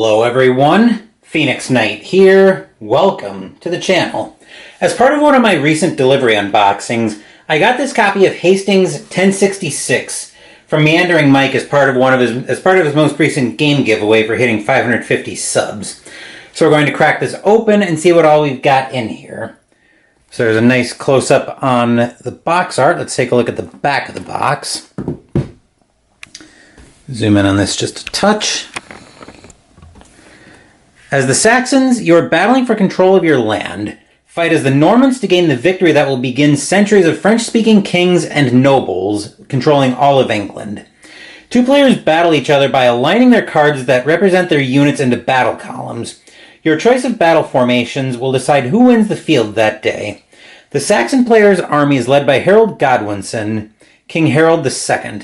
Hello everyone, Phoenix Knight here. Welcome to the channel. As part of one of my recent delivery unboxings, I got this copy of Hastings 1066 from Meandering Mike as part of his most recent game giveaway for hitting 550 subs. So we're going to crack this open and see what all we've got in here. So there's a nice close-up on the box art. Let's take a look at the back of the box. Zoom in on this just a touch. As the Saxons, you are battling for control of your land. Fight as the Normans to gain the victory that will begin centuries of French-speaking kings and nobles controlling all of England. Two players battle each other by aligning their cards that represent their units into battle columns. Your choice of battle formations will decide who wins the field that day. The Saxon player's army is led by Harold Godwinson, King Harold II,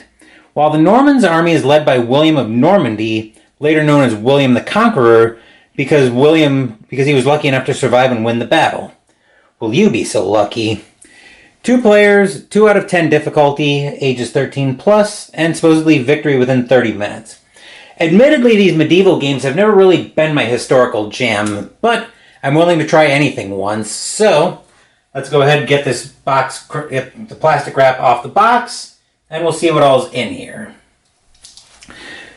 while the Normans' army is led by William of Normandy, later known as William the Conqueror, because he was lucky enough to survive and win the battle. Will you be so lucky? Two players, 2 out of 10 difficulty, ages 13 plus, and supposedly victory within 30 minutes. Admittedly, these medieval games have never really been my historical jam, but I'm willing to try anything once, so let's go ahead and get this box, get the plastic wrap off the box, and we'll see what all's in here.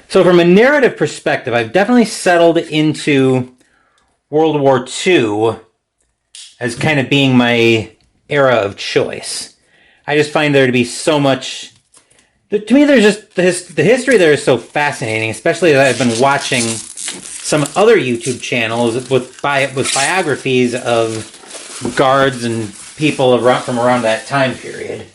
So from a narrative perspective, I've definitely settled into World War II as kind of being my era of choice. I just find there to be so much... To me, there's just... The history there is so fascinating, especially as I've been watching some other YouTube channels with biographies of guards and people from around that time period.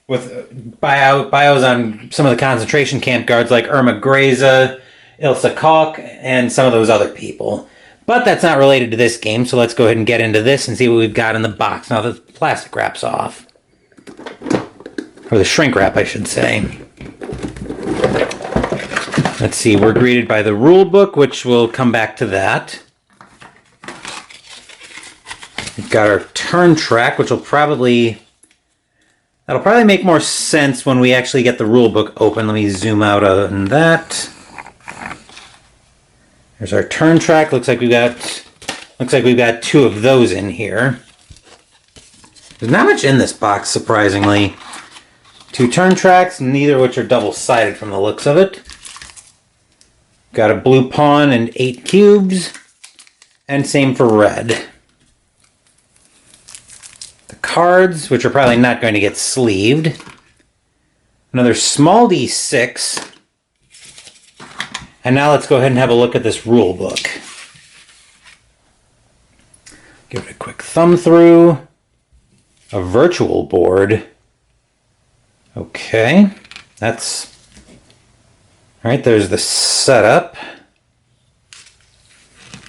With bios on some of the concentration camp guards like Irma Greza, Ilse Koch, and some of those other people. But that's not related to this game, so let's go ahead and get into this and see what we've got in the box now that the plastic wrap's off. Or the shrink wrap, I should say. Let's see, we're greeted by the rule book, which we'll come back to that. We've got our turn track, which will probably... That'll probably make more sense when we actually get the rule book open. Let me zoom out on that. There's our turn track. Looks like we've got 2 of those in here. There's not much in this box, surprisingly. 2 turn tracks, neither of which are double-sided from the looks of it. Got a blue pawn and 8 cubes, and same for red. Cards, which are probably not going to get sleeved. Another small D6. And now let's go ahead and have a look at this rule book. Give it a quick thumb through. A virtual board. Okay. That's... Alright, there's the setup.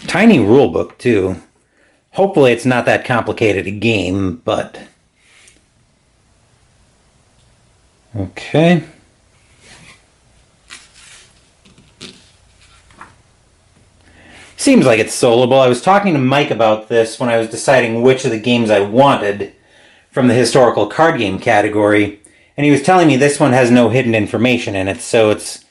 Tiny rule book, too. Hopefully it's not that complicated a game, but... Okay. Seems like it's soloable. I was talking to Mike about this when I was deciding which of the games I wanted from the historical card game category, and he was telling me this one has no hidden information in it, so it's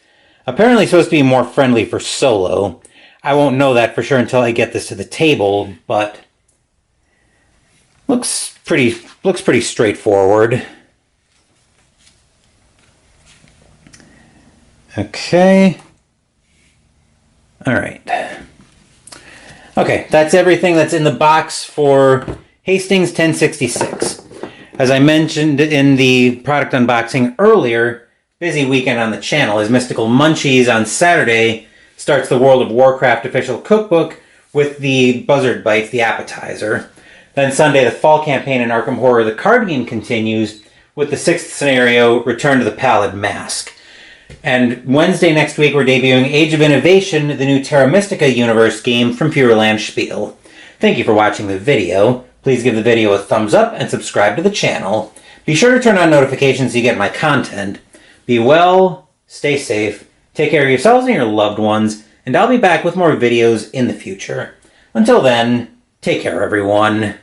apparently supposed to be more friendly for solo. I won't know that for sure until I get this to the table, but... Looks pretty straightforward. Okay. All right. Okay, that's everything that's in the box for Hastings 1066. As I mentioned in the product unboxing earlier, busy weekend on the channel as Mystical Munchies on Saturday starts the World of Warcraft official cookbook with the Buzzard Bites, the appetizer. Then Sunday, the fall campaign in Arkham Horror, the card game, continues with the 6th scenario, Return to the Pallid Mask. And Wednesday next week, we're debuting Age of Innovation, the new Terra Mystica universe game from Pureland Spiel. Thank you for watching the video. Please give the video a thumbs up and subscribe to the channel. Be sure to turn on notifications so you get my content. Be well, stay safe, take care of yourselves and your loved ones, and I'll be back with more videos in the future. Until then, take care, everyone.